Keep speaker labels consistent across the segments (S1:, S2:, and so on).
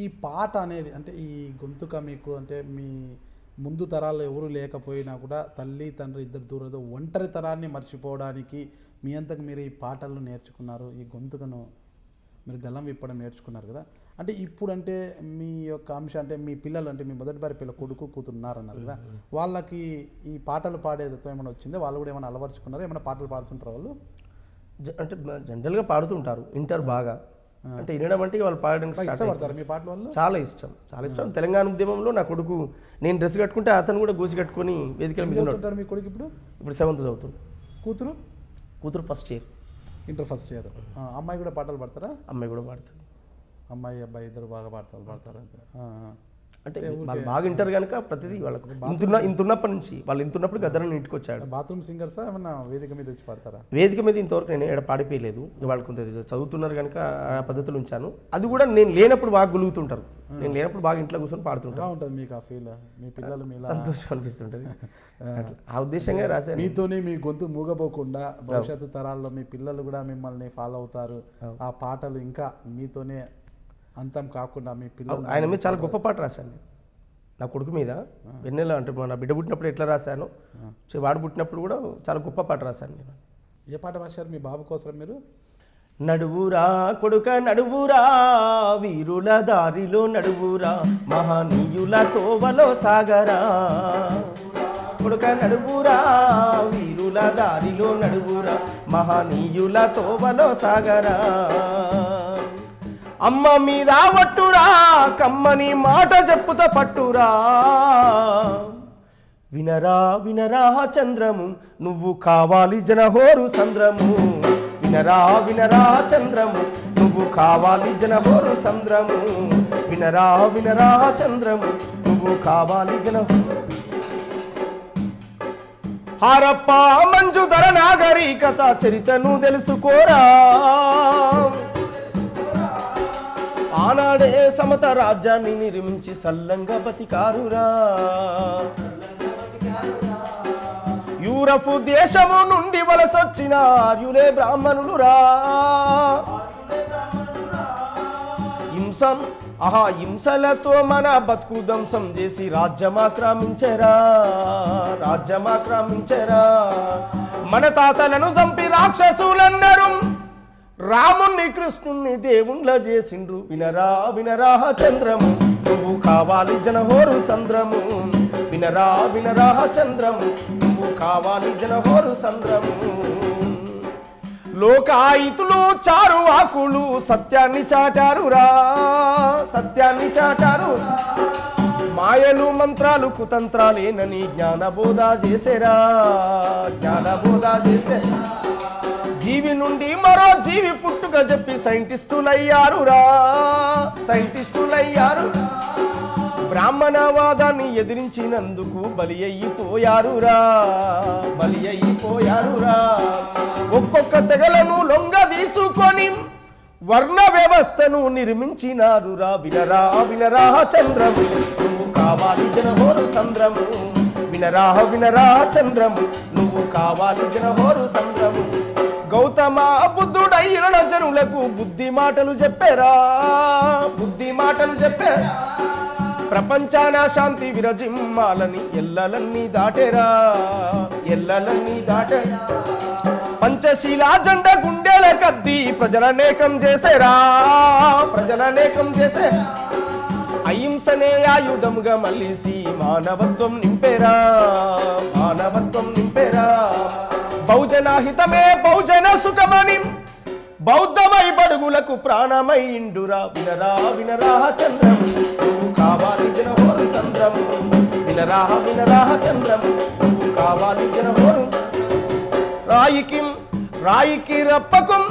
S1: ఈ పాట అనేది అంటే ఈ గొంతుక మీకు అంటే మీ ముందు తరాల్లో ఎవరు లేకపోయినా కూడా తల్లి తండ్రి ఇద్దరు దూరంతో ఒంటరితనాన్ని మర్చిపోవడానికి మీ అంతకు మీరు ఈ పాటలను నేర్చుకున్నారు, ఈ గొంతుకను మీరు గల్లం విప్పడం నేర్చుకున్నారు కదా. అంటే ఇప్పుడు అంటే మీ యొక్క అంశం అంటే మీ పిల్లలు అంటే మీ మొదటి భార్య పిల్లలు కొడుకు కూతురున్నారు అన్నారు కదా, వాళ్ళకి ఈ పాటలు పాడేదతో ఏమైనా వచ్చిందో, వాళ్ళు కూడా ఏమైనా అలవరుచుకున్నారు, ఏమైనా పాటలు పాడుతుంటారు వాళ్ళు?
S2: అంటే జనరల్గా పాడుతుంటారు, వింటారు బాగా. అంటే వినడం అంటే వాళ్ళు పాడడానికి
S1: ఇష్టపడతారు మీ పాటలు వాళ్ళు?
S2: చాలా ఇష్టం, చాలా ఇష్టం. తెలంగాణ ఉద్యమంలో నా కొడుకు నేను డ్రెస్ కట్టుకుంటే అతను కూడా గోసి కట్టుకొని వేదికల మీద
S1: ఉంటాడు. మీ కొడుకు ఇప్పుడు
S2: 7th చదువుతుంది.
S1: కూతురు
S2: first year,
S1: inter first year. అమ్మాయి కూడా పాటలు పాడతారా?
S2: అమ్మాయి కూడా పాడుతుంది.
S1: అమ్మాయి అబ్బాయి ఇద్దరు బాగా పాడతారు అంతే.
S2: అంటే వాళ్ళు బాగా వింటారు కనుక ప్రతిదీ వాళ్ళకు ఇంతున్నప్పటి నుంచి వాళ్ళు ఇంతున్నప్పుడు గద్దరని ఇంటికి వచ్చాడు.
S1: బాత్రూమ్ సింగర్సా ఏమన్నా వేదిక మీద వచ్చి పాడతారా?
S2: వేదిక మీద ఇంతవరకు నేను ఎక్కడ పాడిపోయలేదు. వాళ్ళు కొంత చదువుతున్నారు కనుక ఆ పద్ధతులు ఉంచాను. అది కూడా నేను లేనప్పుడు బాగా గులుగుతుంటారు, నేను లేనప్పుడు బాగా ఇంట్లో కూర్చొని పాడుతుంటారు.
S1: ఉంటుంది మీకు ఆ ఫీల్? మీ పిల్లలు మీ
S2: సంతోషం అనిపిస్తుంటుంది. ఆ ఉద్దేశంగా రాశాను.
S1: మీతోనే మీ గొంతు మూగపోకుండా భవిష్యత్తు తరాల్లో మీ పిల్లలు కూడా మిమ్మల్ని ఫాలో అవుతారు. ఆ పాటలు ఇంకా మీతోనే అంతం కాకుండా మీ పిల్లలు.
S2: ఆయన మీద చాలా గొప్ప పాట రాశాను నా కొడుకు మీద. వెన్నెల అంటే నా బిడ్డ పుట్టినప్పుడు ఎట్లా రాశాను, వాడు పుట్టినప్పుడు కూడా చాలా గొప్ప పాట రాశాను నేను.
S1: ఏ పాట రాశారు మీ బాబు కోసం మీరు?
S2: నడువురా కొడుక నడువురా, వీరుల దారిలో నడువురా, మహనీయుల తోవలో సాగరా. కొడుక నడువురా, వీరుల దారిలో నడువురా, మహనీయుల తోవలో సాగరా. అమ్మ మీద వట్టురా, కమ్మని మాట చెప్పుత పట్టురా. వినరా వినరా చంద్రము, నువ్వు కావాలి జనహోరు సంద్రము. వినరా వినరా చంద్రము, నువ్వు కావాలి జనహోరు సంద్రము. వినరా వినరా చంద్రము, నువ్వు కావాలి జనహోరు. హారప్ప మంజుధర నాగరికత చరితను తెలుసుకోరా. ఆనాడే సమత రాజ్యాన్ని నిర్మించి సల్లంగా బతికారురా. యూరపు దేశము నుండి వలసొచ్చిన ఆర్యులే బ్రాహ్మణులురా. హింసలతో మన బతుకు ధ్వంసం చేసి రాజ్యమాక్రమించరా. మన తాతలను చంపి రాక్షసులన్నారు, రాముణ్ణి కృష్ణుణ్ణి దేవుళ్ళ చేసిండ్రు. వినరా వినరా చంద్రము, నువ్వు కావాలి జనహోరు సంద్రము. వినరా వినరా చంద్రము, నువ్వు కావాలి జనహోరు సంద్రము. లోకాయితులు చారు ఆకులు సత్యాన్ని చాటారురా. మాయలు మంత్రాలు కుతంత్రాలేనని జ్ఞానబోధ చేసేరా. జీవి నుండి మరో జీవి పుట్టుక చెప్పి సైంటిస్టులయ్యారురా. బ్రాహ్మణవాదాన్ని ఎదిరించినందుకు బలి అయిపోయారురా. ఒక్కొక్క తెగలను లొంగ తీసుకొని వర్ణ వ్యవస్థను నిర్మించినారురా. వినరా వినరా చంద్రము, నువ్వు కావాలి జనహోరు సంద్రము. వినరా వినరా చంద్రము, నువ్వు కావాలి జనహోరు సంద్రము. గౌతమ బుద్ధుడైన జనులకు బుద్ధి మాటలు చెప్పారా. ప్రపంచాన శాంతి విరజిమ్మాలని ఎల్లలన్నీ దాటేరా. పంచశీలా జెండా గుండెల కద్ది ప్రజలనేకం చేసేరా. అహింసనే ఆయుధముగా మళ్ళీసి మానవత్వం నింపేరా. బహుజన హితమే బహుజన సుఖమని బౌద్ధమై బడుగులకు ప్రాణమై ఇండురా. వినరా వినరా చంద్రము, నువ్వు కావాలి జనహోరు సంద్రము. వినరా వినరా చంద్రము, నువ్వు కావాలి జనహోరు. రాయికి రప్పకం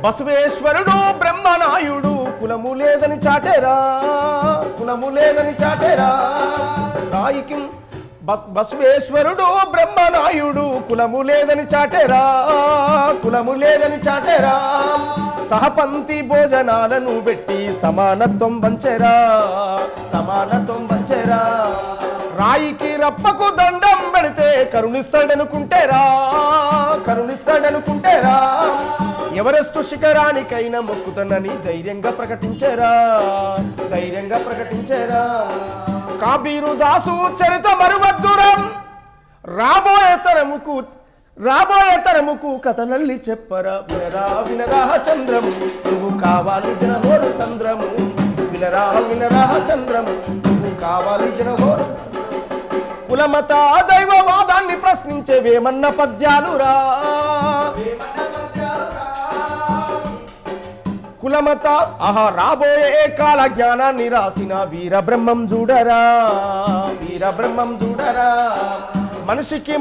S2: బసవేశ్వరుడు బ్రహ్మనాయుడు కులము లేదని చాటేరా. రాయికి బసవేశ్వరుడు బ్రహ్మనాయుడు కులము లేదని చాటేరా. సహపంక్తి భోజనాలను పెట్టి సమానత్వం పంచెరా. రాయికి రప్పకు దండం పెడితే కరుణిస్తాడనుకుంటేరా ఎవరెస్టు శిఖరానికైనా మొక్కుతానని ధైర్యంగా ప్రకటించారా కాబీరు దాసు చరిత మరువద్దురం రాబోయే తరముకు కథలల్లి చెప్పరా వినరా చంద్రము నువ్వు కావాలి జనహోరు సంద్రము వినరా చంద్రము నువ్వు కావాలి జనహోరు కులమత దైవవాదాన్ని ప్రశ్నించే వేమన్న పద్యాలురా కులమత రాబోయే కాల జ్ఞానాన్ని రాసిన వీరబ్రహ్మం చూడరా మనిషికి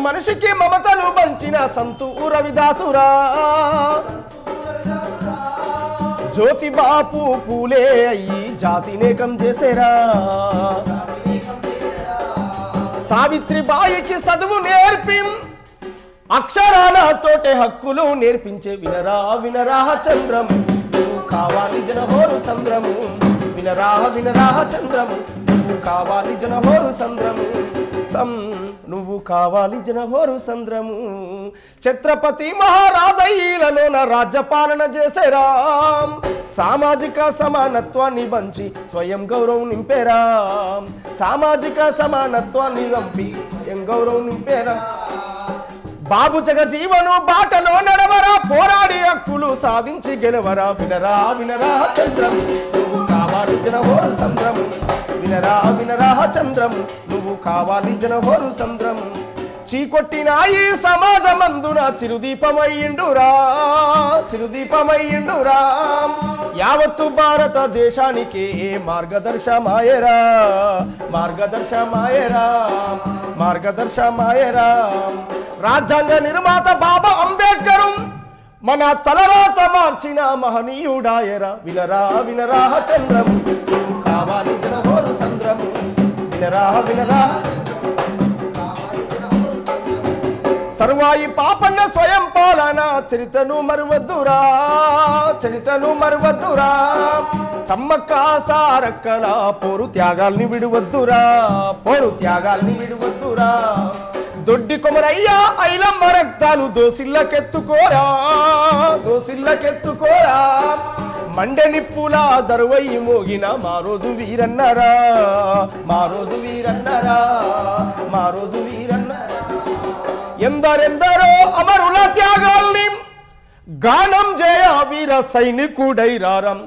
S2: మమతలు పంచిన సంతు రవిదాసురా జ్యోతి బాపు పూలే అయ్యి జాతినేకం చేసేరా సావిత్రిబాయికి చదువు నేర్పి అక్షరాలతోటే హక్కులు నేర్పించే వినరా చంద్రము నువ్వు కావాలి జనహోరు సంద్రము వినరా చంద్రము నువ్వు కావాలి జనహోరు సంద్రము నువ్వు కావాలి జనహోరు సంద్రము ఛత్రపతి మహారాజయ్యలలోన రాజ్యపాలన చేసేరా సామాజిక సమానత్వాన్ని పంచి స్వయం గౌరవం నింపేరా బాబు జగజీవను బాటలో నడవరా పోరాడి హక్కులు సాధించి గెలవరా వినరా చంద్రము నువ్వు కావాలి జనహోరు సంద్రము వినరా చంద్రము నువ్వు కావాలి జనహోరు సంద్రము చీకొట్టిన ఈ సమాజమందున చిరుదీపమయ్యిండురా యావత్తు భారతదేశానికి మార్గదర్శమాయరా రాజ్యాంగ నిర్మాత బాబా అంబేద్కర్ మన తలరాత మార్చిన మహనీయుడాయరా వినరా చంద్రము నువ్వు కావాలి జనహోరు సంద్రము వినరా సర్వాయి పాపన్న స్వయం పాలన చరితను మరువద్దురా సమ్మక్క సారక్కల పోరు త్యాగాల్ని విడువద్దురా దొడ్డి కొమరయ్యా ఐలమ్మ రక్తాలు దోసిల్లకెత్తుకోరా మండె నిప్పుల దరువయ్యి మోగిన మా రోజు వీరన్నరా ఎందరెందరో అమరుల త్యాగాల్ని గానం జయ వీర సైనికుడైరారం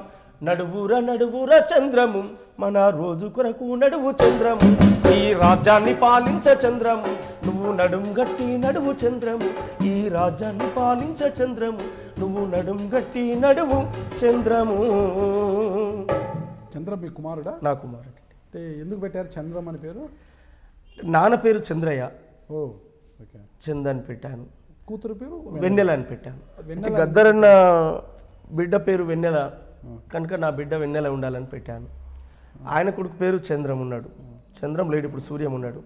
S2: నడువుర చంద్రము మన రోజు కొరకు నడువు చంద్రము ఈ రాజ్యాన్ని పాలించ చంద్రము నువ్వు నడుం గట్టి నడువు చంద్రము ఈ రాజ్యాన్ని పాలించ చంద్రము నువ్వు నడుం గట్టి నడువు చంద్రము.
S1: చంద్రం మీ కుమారుడా?
S2: నా కుమారుడు.
S1: అంటే ఎందుకు పెట్టారు చంద్రం అని పేరు?
S2: నాన్న పేరు చంద్రయ్య,
S1: ఓ ఓకే,
S2: చంద్ అని పెట్టాను.
S1: కూతురు పేరు
S2: వెన్నెల అని పెట్టాను. గద్దరన్న బిడ్డ పేరు వెన్నెల కనుక నా బిడ్డ వెన్నెల ఉండాలని పెట్టాను. ఆయన కొడుకు పేరు చంద్రం ఉన్నాడు, చంద్రం లేడు, ఇప్పుడు సూర్యం ఉన్నాడు.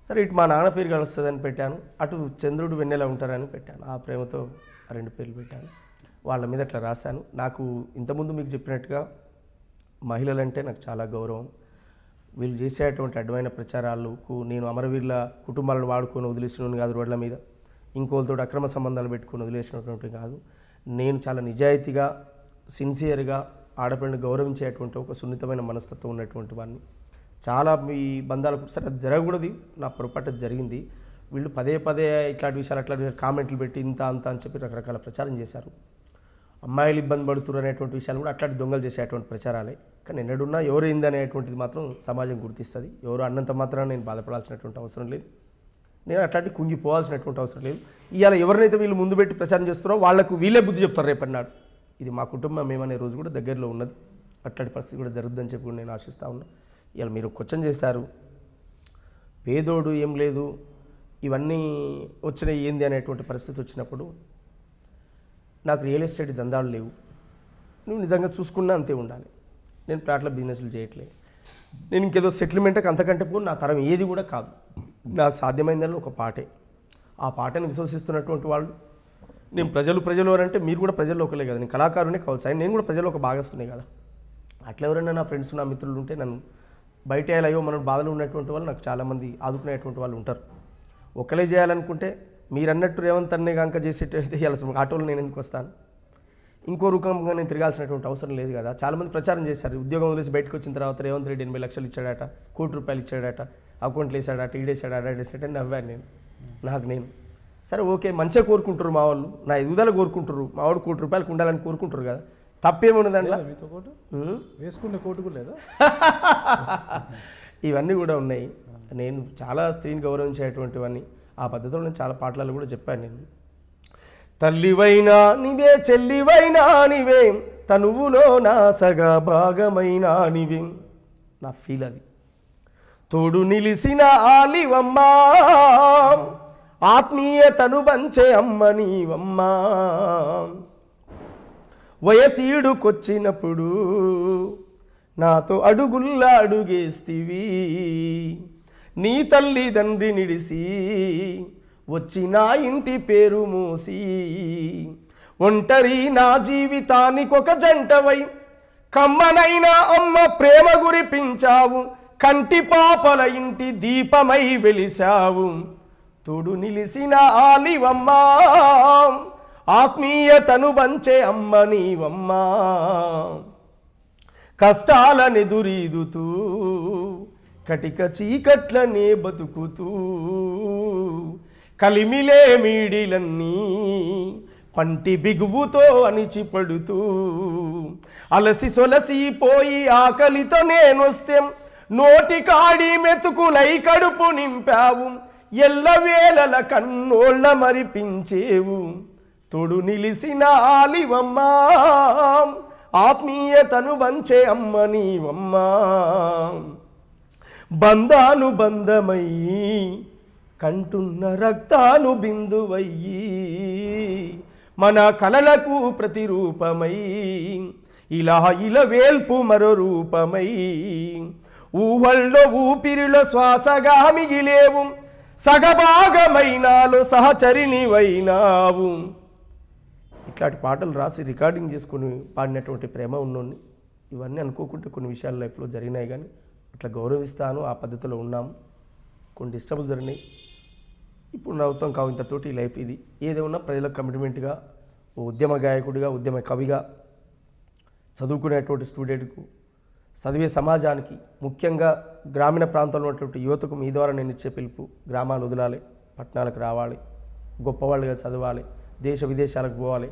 S2: సరే ఇటు మా నాన్న పేరు కలుస్తుందని పెట్టాను, అటు చంద్రుడు వెన్నెల ఉంటారని పెట్టాను. ఆ ప్రేమతో ఆ రెండు పేర్లు పెట్టాను. వాళ్ళ మీద అట్లా రాశాను. నాకు ఇంతకుముందు మీకు చెప్పినట్టుగా మహిళలంటే నాకు చాలా గౌరవం. వీళ్ళు చేసేటువంటి అడ్డమైన ప్రచారాలకు నేను అమరవీరుల కుటుంబాలను వాడుకొని వదిలేసినని కాదు, రోడ్ల మీద ఇంకోళ్ళతో అక్రమ సంబంధాలు పెట్టుకొని వదిలేసినటువంటి కాదు. నేను చాలా నిజాయితీగా సిన్సియర్గా ఆడపిల్లని గౌరవించేటువంటి ఒక సున్నితమైన మనస్తత్వం ఉన్నటువంటి వాడిని. చాలా మీ బంధాలకు సరే అది జరగకూడదు, నా పొరపాటు జరిగింది. వీళ్ళు పదే ఇట్లాంటి విషయాలు అట్లాంటి కామెంట్లు పెట్టి ఇంత అంత అని చెప్పి రకరకాల ప్రచారం చేశారు. అమ్మాయిలు ఇబ్బంది పడుతున్నారు అనేటువంటి విషయాలు కూడా అట్లాంటి దొంగలు చేసేటువంటి ప్రచారాలే. కానీ ఎన్నడున్నా ఎవరైంది అనేటువంటిది మాత్రం సమాజం గుర్తిస్తుంది. ఎవరు అన్నంత మాత్రం నేను బాధపడాల్సినటువంటి అవసరం లేదు, నేను అట్లాంటి కుంగిపోవాల్సినటువంటి అవసరం లేదు. ఇవాళ ఎవరినైతే వీళ్ళు ముందు పెట్టి ప్రచారం చేస్తారో వాళ్ళకు వీళ్ళే బుద్ధి చెప్తారు రేపన్నాడు. ఇది మా కుటుంబం మేమనే రోజు కూడా దగ్గరలో ఉన్నది. అట్లాంటి పరిస్థితి కూడా జరుగుద్దని చెప్పి కూడా నేను ఆశిస్తూ ఉన్నా. ఇవాళ మీరు క్వశ్చన్ చేశారు, పేదోడు ఏం లేదు ఇవన్నీ వచ్చినాయి ఏంది అనేటువంటి పరిస్థితి వచ్చినప్పుడు నాకు రియల్ ఎస్టేట్ దందాలు లేవు. నువ్వు నిజంగా చూసుకున్నా అంతే ఉండాలి. నేను ప్లాట్ల బిజినెస్లు చేయట్లేదు. నేను ఇంకేదో సెటిల్మెంట్కి అంతకంటే పో నా తరం ఏది కూడా కాదు. నాకు సాధ్యమైందని ఒక పాటే, ఆ పాటను విశ్వసిస్తున్నటువంటి వాళ్ళు. నేను ప్రజలు అంటే మీరు కూడా ప్రజల్లో ఒకలే కదా, నేను కళాకారునే కావచ్చు, ఆయన నేను కూడా ప్రజల్లో ఒక భాగస్తునే కదా. అట్లా ఎవరైనా నా ఫ్రెండ్స్ నా మిత్రులు ఉంటే నన్ను బయట అయ్యో మన బాధలు ఉన్నటువంటి వాళ్ళు నాకు చాలామంది ఆదుకునేటువంటి వాళ్ళు ఉంటారు. ఒకలే చేయాలనుకుంటే మీరు అన్నట్టు రేవంత్ అన్నే కనుక చేసేటైతే ఇవ్వాల్సిన ఆటోలో నేను ఎందుకు వస్తాను, ఇంకో రూపంగా నేను తిరగాల్సినటువంటి అవసరం లేదు కదా. చాలామంది ప్రచారం చేశారు, ఉద్యోగం వదిలేసి బయటకు వచ్చిన తర్వాత రేవంత్ రెడ్డి 80 లక్షలు ఇచ్చాడట, ₹1 కోటి ఇచ్చాడట, అకౌంట్లు వేసాడట, ఈడేసాడట, అడేసాడని నవ్వాను నేను. సరే ఓకే, మంచిగా కోరుకుంటారు మా వాళ్ళు, నా ఎదుగుదల కోరుకుంటారు, మా వాడు ₹1 కోటి ఉండాలని కోరుకుంటారు కదా, తప్పేముండదు దాంట్లో.
S1: మీతో కోటు వేసుకునే కోటు కూడా లేదా?
S2: ఇవన్నీ కూడా ఉన్నాయి. నేను చాలా స్త్రీని గౌరవించేటువంటివన్నీ ఆ పద్ధతిలో నేను చాలా పాటలలో కూడా చెప్పాను. నేను తల్లివైనా నీవే, చెల్లివైనా నీవే, తనువులో నా సగా భాగమైనా నీవే, నా ఫీల్ అది. తోడు నిలిసిన ఆలివమ్మా, ఆత్మీయతను పంచే అమ్మ నీవమ్మా, వయసీడుకొచ్చినప్పుడు నాతో అడుగుల్లా అడుగేస్తివి, నీ తల్లిదండ్రి నిడిసి వచ్చి నా ఇంటి పేరు మూసి, ఒంటరి నా జీవితానికొక జంటవై కమ్మనైనా అమ్మ ప్రేమ గురిపించావు, కంటి పాపల ఇంటి దీపమై వెలిసావు, తోడు నిలిసిన ఆలివమ్మా, ఆత్మీయతను పంచే అమ్మ నీవమ్మా, కష్టాలనెదురీదుతూ కటిక చీకట్లనే బతుకుతూ కలిమిలే మీడిలన్నీ పంటి బిగువుతో అణిచిపడుతూ, అలసి సొలసిపోయి ఆకలితో నేనొస్తే నోటి కాడి మెతుకులై కడుపు నింపావు, ఎల్లవేళల కన్నోళ్ళ మరిపించేవు, తోడు నిలిసిన ఆలివమ్మా, ఆత్మీయతను పంచే అమ్మ నీవమ్మా, బంధానుబంధమయ్యి కంటున్న రక్తాను బిందువయ్యి, మన కలలకు ప్రతిరూపమై ఇలా వేల్పు మరో రూపమై, ఊహల్లో ఊపిరిలో శ్వాసగా మిగిలేవు, సగభాగమైనాలో సహచరినివైనావు. ఇట్లాంటి పాటలు రాసి రికార్డింగ్ చేసుకుని పాడినటువంటి ప్రేమ ఉన్నోన్ని. ఇవన్నీ అనుకోకుంటే కొన్ని విషయాలు లైఫ్లో జరిగినాయి, కానీ అట్లా గౌరవిస్తాను, ఆ పద్ధతిలో ఉన్నాము. కొన్ని డిస్టర్బెన్స్ జరిగినాయి, ఇప్పుడు నవ్వుతాం కావు, ఇంతతోటి లైఫ్ ఇది. ఏదేమన్నా ప్రజలకు కమిట్మెంట్గా, ఉద్యమ గాయకుడిగా, ఉద్యమ కవిగా, చదువుకునేటువంటి స్టూడెంట్కు, చదివే సమాజానికి, ముఖ్యంగా గ్రామీణ ప్రాంతంలో ఉన్నటువంటి యువతకు మీ ద్వారా నేను ఇచ్చే పిలుపు, గ్రామాలు వదలాలి, పట్టణాలకు రావాలి, గొప్పవాళ్ళుగా చదవాలి, దేశ విదేశాలకు పోవాలి.